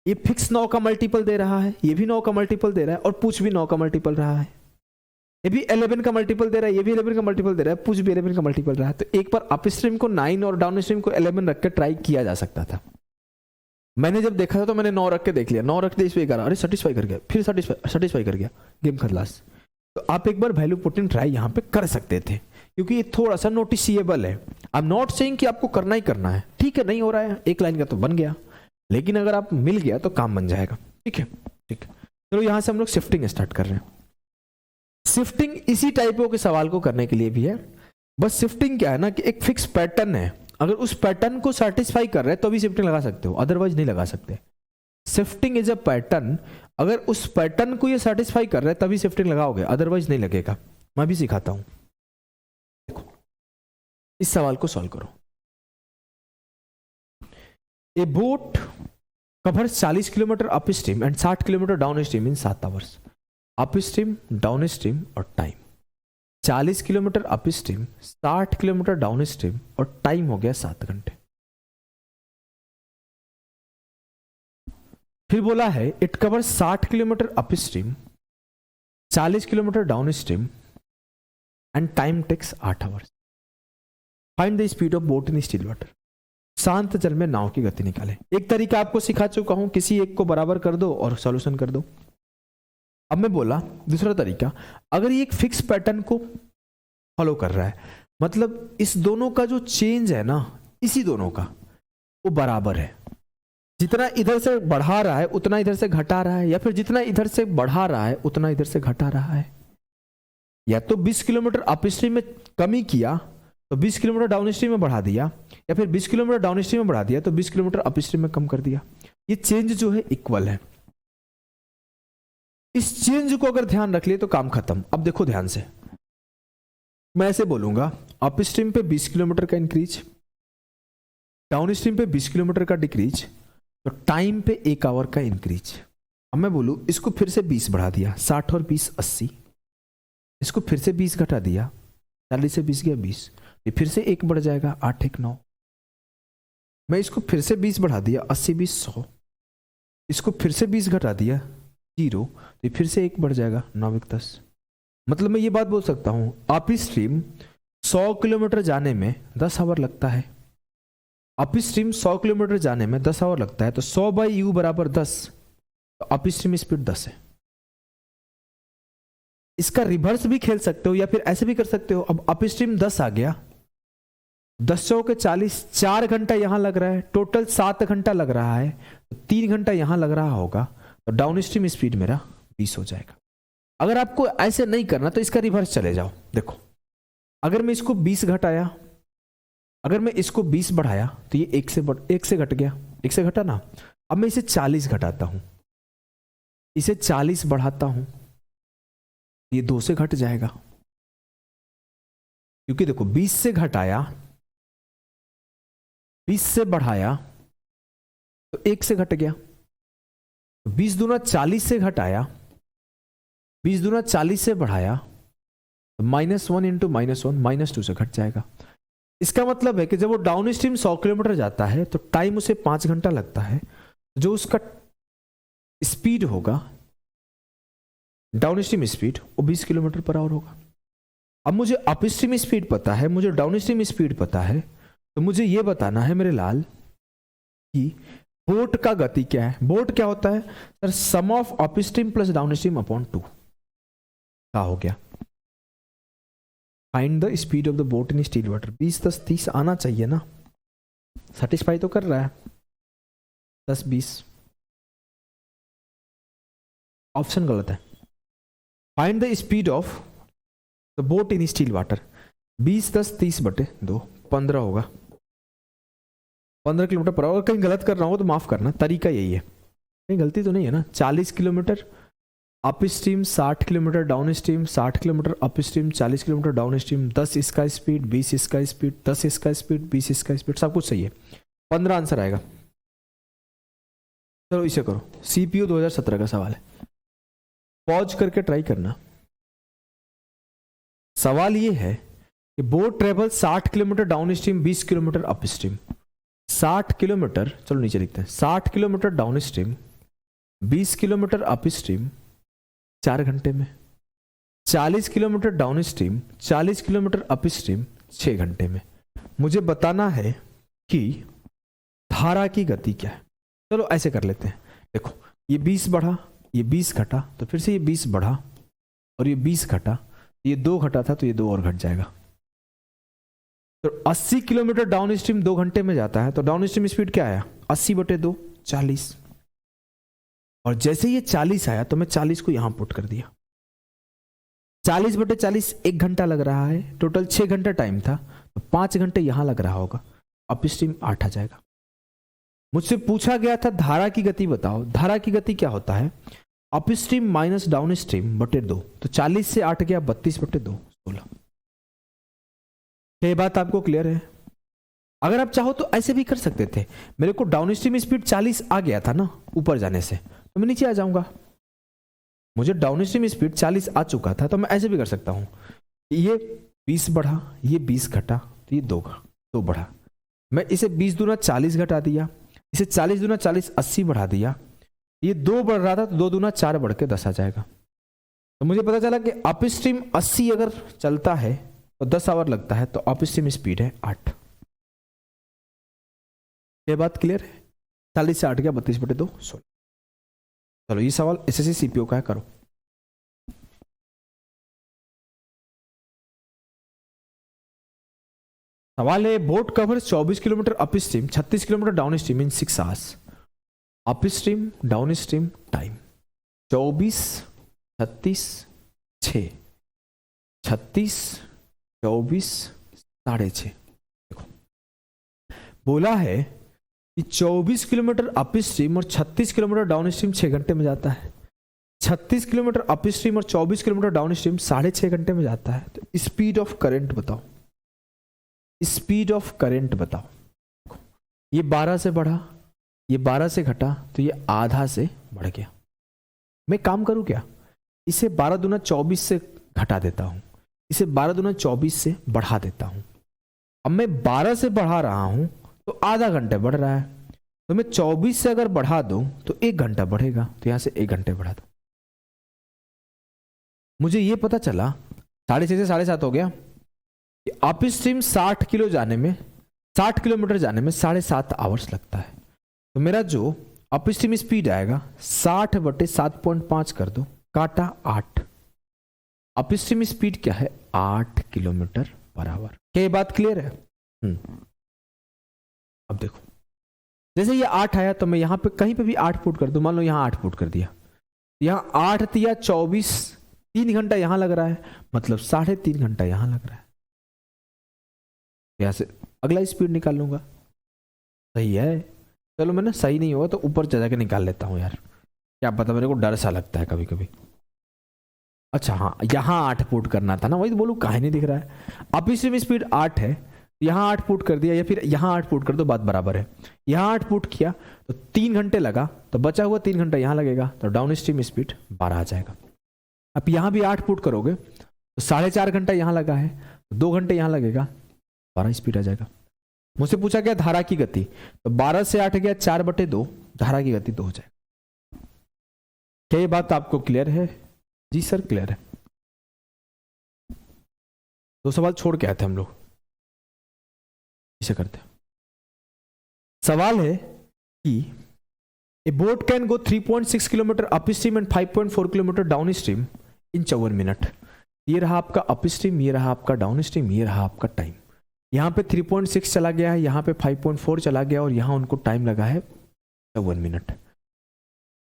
ये फिक्स 9 का मल्टीपल दे रहा है, ये भी 9 का मल्टीपल दे रहा है, और पूछ भी 9 का मल्टीपल रहा है, ये भी 11 का मल्टीपल दे रहा है, ये भी 11 का मल्टीपल दे रहा है, पूछ भी 11 का मल्टीपल रहा है। तो एक बार अप स्ट्रीम को 9 और डाउन स्ट्रीम को 11 रख के ट्राई किया जा सकता था। मैंने जब देखा था तो मैंने 9 रख के देख लिया, 9 रख के इस पे करा, अरे सेटिस्फाई कर गया, फिर सेटिस्फाई कर गया, गेम खलास। तो आप एक बार वैल्यू पुटिंग ट्राई यहाँ पे कर सकते थे, क्योंकि ये थोड़ा सा नोटिसिएबल है। आई एम नॉट सेइंग कि आपको करना ही करना है, ठीक है, नहीं हो रहा है एक लाइन का तो बन गया, लेकिन अगर आप मिल गया तो काम बन जाएगा। ठीक है, ठीक है। चलो यहाँ से हम लोग शिफ्टिंग स्टार्ट कर रहे हैं। शिफ्टिंग इसी टाइपों के सवाल को करने के लिए भी है, बस शिफ्टिंग क्या है ना कि एक फिक्स पैटर्न है, अगर उस पैटर्न को सेटिस्फाई कर रहे हैं तो भी शिफ्टिंग लगा सकते हो, अदरवाइज नहीं लगा सकते। शिफ्टिंग इज अ पैटर्न, अगर उस पैटर्न को ये सेटिस्फाई कर रहा है तभी शिफ्टिंग लगाओगे, अदरवाइज नहीं लगेगा। मैं भी सिखाता हूं, देखो इस सवाल को सॉल्व करो। A boat covers 40 kilometre upstream and 60 kilometre downstream in 7 hours. Upstream, downstream और time. 40 kilometre upstream, 60 kilometre downstream और टाइम हो गया 7 घंटे। फिर बोला है it covers 60 kilometre upstream, 40 kilometre downstream and time takes 8 hours. Find the speed of boat in still water. शांत जल में नाव की गति निकाले। एक तरीका आपको सिखा चुका हूं, किसी एक को बराबर कर दो और सॉल्यूशन कर दो। अब मैं बोला दूसरा तरीका, अगर ये एक फिक्स पैटर्न को फॉलो कर रहा है, मतलब इस दोनों का जो चेंज है ना, इसी दोनों का वो बराबर है, जितना इधर से बढ़ा रहा है उतना इधर से घटा रहा है, या फिर जितना इधर से बढ़ा रहा है उतना इधर से घटा रहा है। या तो 20 किलोमीटर अप स्ट्रीम में कमी किया तो 20 किलोमीटर डाउन स्ट्रीम में बढ़ा दिया, या फिर 20 किलोमीटर डाउन स्ट्रीम में बढ़ा दिया तो 20 किलोमीटर अप स्ट्रीम में कम कर दिया। ये चेंज जो है इक्वल है। इस चेंज को अगर ध्यान रख लिए तो काम खत्म। अब देखो ध्यान से, मैं ऐसे बोलूंगा, अप स्ट्रीम पे 20 किलोमीटर का इंक्रीज, डाउन स्ट्रीम पे 20 किलोमीटर का डिक्रीज, तो टाइम पे 1 आवर का इंक्रीज। अब मैं बोलूं इसको फिर से 20 बढ़ा दिया, 60 और 20 80, इसको फिर से 20 घटा दिया, 40 से 20 गया 20, ये फिर से 1 बढ़ जाएगा, 8 1 9। मैं इसको फिर से 20 बढ़ा दिया, 80 20 100, इसको फिर से 20 घटा दिया 0, तो फिर से 1 बढ़ जाएगा, 9 1 10। मतलब मैं ये बात बोल सकता हूं, अप स्ट्रीम 100 किलोमीटर जाने में 10 आवर लगता है, अप स्ट्रीम 100 किलोमीटर जाने में 10 आवर लगता है, तो 100/u बराबर 10, तो अप स्ट्रीम स्पीड 10 है। इसका रिवर्स भी खेल सकते हो या फिर ऐसे भी कर सकते हो। अब अप स्ट्रीम 10 आ गया, 10 के 40, 4 घंटा यहां लग रहा है, टोटल 7 घंटा लग रहा है, तो 3 घंटा यहां लग रहा होगा, तो डाउन स्ट्रीम स्पीड मेरा 20 हो जाएगा। अगर आपको ऐसे नहीं करना तो इसका रिवर्स चले जाओ। देखो अगर मैं इसको 20 घटाया, अगर मैं इसको 20 बढ़ाया तो ये 1 से घट गया, 1 से घटा ना। अब मैं इसे 40 घटाता हूं, इसे 40 बढ़ाता हूं, ये 2 से घट जाएगा, क्योंकि देखो 20 से घटाया, 20 से बढ़ाया तो 1 से घट गया, 20 दूना 40 से घटाया, 20 दूना 40 से बढ़ाया तो -1 इंटू -1 -2 से घट जाएगा। इसका मतलब है कि जब वो डाउन स्ट्रीम 100 किलोमीटर जाता है तो टाइम उसे 5 घंटा लगता है, जो उसका स्पीड होगा, डाउन स्ट्रीम स्पीड, वो 20 किलोमीटर पर आवर होगा। अब मुझे अप स्ट्रीम स्पीड पता है, मुझे डाउन स्ट्रीम स्पीड पता है, तो मुझे यह बताना है मेरे लाल कि बोट का गति क्या है। बोट क्या होता है sir? Sum of upstream plus downstream upon 2 का हो गया। Find the speed of the boat in still water. 20 10 30 आना चाहिए ना, सेटिस्फाई तो कर रहा है। 10 20 ऑप्शन गलत है। Find the speed of the boat in still water. 20 10 30/2 15 होगा, 15 किलोमीटर पर आवर। कहीं गलत कर रहा हूं तो माफ करना, तरीका यही है, कहीं गलती तो नहीं है ना। 40 kilometre upstream, 60 kilometre down stream, 60 kilometre upstream, 40 kilometre down stream, 10 इसका स्पीड, 20 इसका स्पीड, 10 इसका स्पीड, 20 इसका स्पीड, सब कुछ सही है। 15 आंसर आएगा। चलो इसे करो, सीपीयू 2017 का सवाल है, पॉज करके ट्राई करना। सवाल ये है कि boat travel 60 kilometre down stream, 20 kilometre upstream. 60 kilometre, चलो नीचे लिखते हैं, 60 kilometre down stream, 20 kilometre up stream 4 घंटे में, 40 kilometre down stream, 40 kilometre up stream 6 घंटे में। मुझे बताना है कि धारा की गति क्या है। चलो ऐसे कर लेते हैं, देखो ये 20 बढ़ा, ये 20 घटा, तो फिर से ये 20 बढ़ा और ये 20 घटा, ये 2 घटा था तो ये 2 और घट जाएगा। तो 80 किलोमीटर डाउन स्ट्रीम 2 घंटे में जाता है, तो डाउन स्ट्रीम स्पीड क्या आया, 80/2 40। और जैसे ये 40 आया तो मैं 40 को यहां पुट कर दिया। 40/40 1 घंटा लग रहा है, टोटल 6 घंटा टाइम था, तो 5 घंटे यहां लग रहा होगा, अप स्ट्रीम 8 आ जाएगा। मुझसे पूछा गया था धारा की गति बताओ। धारा की गति क्या होता है, up stream minus down stream बटे 2, तो 40 से 8 गया 32/2 16। ये बात आपको क्लियर है? अगर आप चाहो तो ऐसे भी कर सकते थे, मेरे को डाउन स्ट्रीम स्पीड 40 आ गया था ना ऊपर जाने से, तो मैं नीचे आ जाऊंगा। मुझे डाउन स्ट्रीम स्पीड 40 आ चुका था, तो मैं ऐसे भी कर सकता हूं, ये 20 बढ़ा, ये 20 घटा, तो ये 2 बढ़ा। मैं इसे 20 दूना 40 घटा दिया, इसे 40 दूना 40 80 बढ़ा दिया। ये 2 बढ़ रहा था तो 2 दूना 4 बढ़ के 10 आ जाएगा। तो मुझे पता चला कि अप स्ट्रीम 80 अगर चलता है तो 10 आवर लगता है, तो अप स्ट्रीम स्पीड है 8। ये बात क्लियर है? 40 से 8 गया 32/2 16। चलो ये सवाल एसएससी सीपीओ का है, करो। सवाल है boat cover 24 kilometre up stream, 36 kilometre downstream इन 6 hours. Upstream down stream time 24 36 6 36 24 6:30। देखो बोला है कि 24 किलोमीटर अप स्ट्रीम और 36 किलोमीटर डाउन स्ट्रीम 6 घंटे में जाता है। 36 किलोमीटर अप स्ट्रीम और 24 किलोमीटर डाउन स्ट्रीम 6.5 घंटे में जाता है। तो स्पीड ऑफ करंट बताओ, स्पीड ऑफ करंट बताओ। ये 12 से बढ़ा, ये 12 से घटा, तो ये आधा से बढ़ गया। मैं काम करूं क्या, इसे 12 दूना 24 से घटा देता हूं, इसे 12 दूना 24 से बढ़ा देता हूं। अब मैं 12 से बढ़ा रहा हूं तो आधा घंटे बढ़ रहा है, तो मैं 24 से अगर बढ़ा दूं तो 1 घंटा बढ़ेगा, तो यहां से 1 घंटे बढ़ा दो। मुझे ये पता चला 6:30 से 7:30 हो गया कि अप स्ट्रीम 60 किलोमीटर जाने में 7.5 आवर्स लगता है। तो मेरा जो अप स्ट्रीम स्पीड आएगा 60/7.5 कर दो, काटा 8। अप स्ट्रीम स्पीड क्या है, 8 किलोमीटर पर आवर। क्या ये बात क्लियर है? अब देखो जैसे ये 8 आया तो मैं यहां पे कहीं पे भी 8 पुट कर दूं, मान लो यहां 8 पुट कर दिया, यहां 8 दिया 24, 3 घंटा यहां लग रहा है, मतलब 3.5 घंटा यहां लग रहा है। यहां से अगला स्पीड निकाल लूंगा। सही है? चलो मैं ना सही नहीं होगा तो ऊपर जा जाके निकाल लेता हूं यार, क्या पता, मेरे को डर सा लगता है कभी कभी। अच्छा हाँ, यहां 8 पुट करना था ना, वही तो बोलूं काहे नहीं दिख रहा है। अप स्ट्रीम स्पीड 8 है, यहां 8 पुट कर दिया, या फिर यहां 8 पुट कर दो, बात बराबर है। यहां 8 पुट किया तो 3 घंटे लगा, तो बचा हुआ 3 घंटा यहां लगेगा, तो डाउन स्ट्रीम स्पीड 12 आ जाएगा। अब यहां भी 8 पुट करोगे तो 4.5 घंटा यहां लगा है, तो 2 घंटे यहां लगेगा, 12 स्पीड आ जाएगा। मुझसे पूछा गया धारा की गति, तो 12 से 8 गया 4/2, धारा की गति 2 हो जाएगा। क्या ये बात आपको क्लियर है? जी सर क्लियर है। 2 सवाल छोड़ के आए थे हम लोग, इसे करते हैं। सवाल है कि ए boat can go 3.6 kilometre upstream and 5.4 kilometre downstream in 54 minute. ये रहा आपका अप स्ट्रीम, ये रहा आपका डाउन स्ट्रीम, ये रहा आपका टाइम। यहां पे 3.6 चला गया है, यहां पे 5.4 चला गया, और यहां उनको टाइम लगा है 54 minute.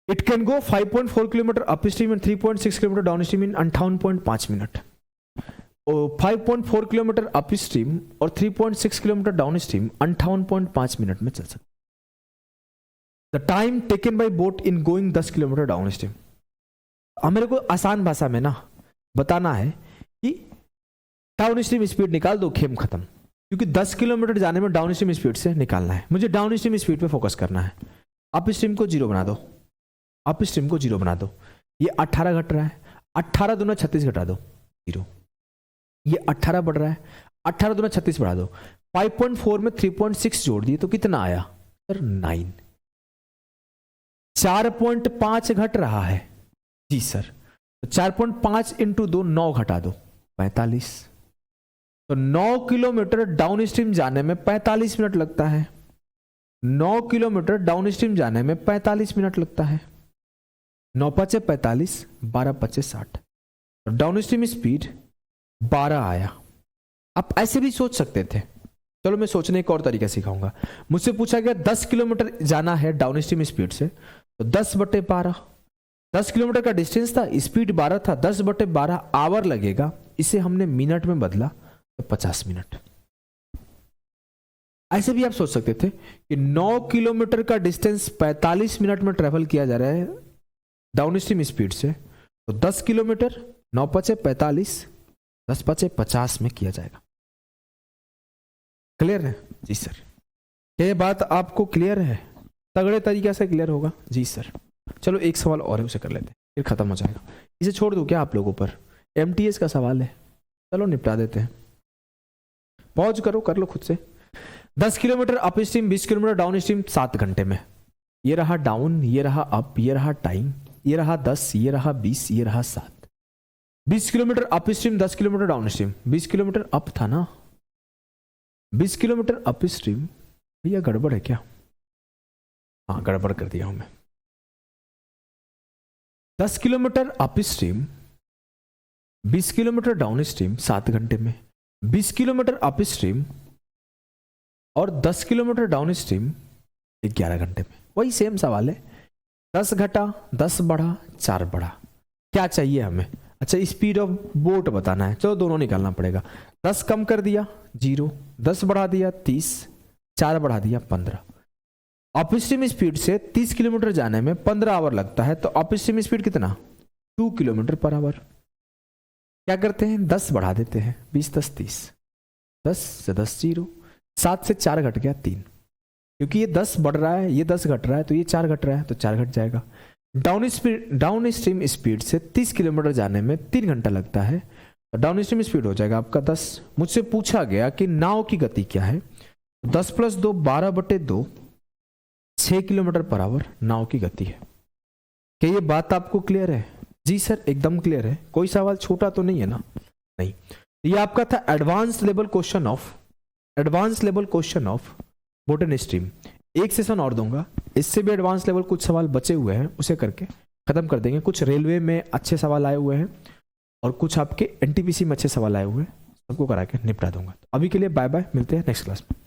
It can go 5.4 kilometre upstream and 3.6 kilometre downstream in 58.5 minute. 5.4 kilometre up stream और 3.6 किलोमीटर डाउन स्ट्रीम 58.5 मिनट में चल सकता। The time taken by boat in going 10 kilometre down stream. अब मेरे को आसान भाषा में ना बताना है कि डाउन स्ट्रीम स्पीड निकाल दो, खेम खत्म। क्योंकि 10 किलोमीटर जाने में डाउन स्ट्रीम स्पीड से निकालना है, मुझे डाउन स्ट्रीम स्पीड पे फोकस करना है। अप स्ट्रीम को 0 बना दो, अप स्ट्रीम को 0 बना दो। ये 18 घट रहा है, 18 दूना 36 घटा दो 0। ये 18 बढ़ रहा है, 18 दूना 36 बढ़ा दो। 5.4 में 3.6 जोड़ दिए तो कितना आया सर 9। 4.5 घट रहा है जी सर, तो 4.5 इंटू 2 9 घटा दो 45। तो 9 किलोमीटर डाउन स्ट्रीम जाने में 45 मिनट लगता है। 9 किलोमीटर डाउन स्ट्रीम जाने में 45 मिनट लगता है। 9 पचे 45, 12 पचे 60। तो डाउन स्ट्रीम स्पीड 12 आया। आप ऐसे भी सोच सकते थे, चलो मैं सोचने का और तरीका सिखाऊंगा। मुझसे पूछा गया 10 किलोमीटर जाना है डाउन स्ट्रीम स्पीड से, तो 10/12, 10 किलोमीटर का डिस्टेंस था, स्पीड 12 था, 10/12 आवर लगेगा। इसे हमने मिनट में बदला तो 50 मिनट। ऐसे भी आप सोच सकते थे कि 9 किलोमीटर का डिस्टेंस 45 मिनट में ट्रेवल किया जा रहा है डाउन स्ट्रीम स्पीड से, तो 10 किलोमीटर 9 पचे 45, 10 पचे 50 में किया जाएगा। क्लियर है जी सर? ये बात आपको क्लियर है? तगड़े तरीके से क्लियर होगा जी सर। चलो एक सवाल और है, उसे कर लेते हैं, फिर खत्म हो जाएगा। इसे छोड़ दूं क्या आप लोगों पर? MTS का सवाल है, चलो निपटा देते हैं। पॉज करो, कर लो खुद से। 10 kilometre up stream, 20 kilometre down stream 7 घंटे में। ये रहा डाउन, ये रहा अप, ये रहा टाइम, ये रहा 10, ये रहा 20, ये रहा 7। 20 kilometre up stream, 10 kilometre down stream. 20 kilometre up था ना, 20 किलोमीटर अप स्ट्रीम। भैया गड़बड़ है क्या? हाँ गड़बड़ कर दिया हूं मैं। 10 kilometre up stream, 20 kilometre down stream 7 घंटे में। 20 किलोमीटर अप स्ट्रीम और 10 किलोमीटर डाउन स्ट्रीम 11 घंटे में। वही सेम सवाल है, 10 घटा, 10 बढ़ा, 4 बढ़ा। क्या चाहिए हमें? अच्छा स्पीड ऑफ बोट बताना है, चलो दोनों निकालना पड़ेगा। 10 कम कर दिया 0, 10 बढ़ा दिया 30, 4 बढ़ा दिया 15। अप स्ट्रीम स्पीड से 30 किलोमीटर जाने में 15 आवर लगता है, तो अप स्ट्रीम स्पीड कितना? 2 किलोमीटर पर आवर। क्या करते हैं, 10 बढ़ा देते हैं, 20 10 30, 10 से 10 0, 7 से 4 घट गया 3, क्योंकि ये 10 बढ़ रहा है, ये 10 घट रहा है, तो ये 4 घट रहा है, तो 4 घट जाएगा। डाउन स्ट्रीम स्पीड से 30 किलोमीटर जाने में 3 घंटा लगता है, तो डाउन स्ट्रीम स्पीड हो जाएगा आपका 10। मुझसे पूछा गया कि नाव की गति क्या है, 10 + 2 12/2, 6 किलोमीटर पर आवर नाव की गति है। क्या ये बात आपको क्लियर है? जी सर एकदम क्लियर है। कोई सवाल छोटा तो नहीं है ना? नहीं। ये आपका था advance level question of boat and stream. एक सेशन और दूंगा, इससे भी एडवांस लेवल कुछ सवाल बचे हुए हैं, उसे करके खत्म कर देंगे। कुछ रेलवे में अच्छे सवाल आए हुए हैं और कुछ आपके NTPC में अच्छे सवाल आए हुए हैं, सबको करा के निपटा दूंगा। तो अभी के लिए बाय बाय, मिलते हैं नेक्स्ट क्लास में।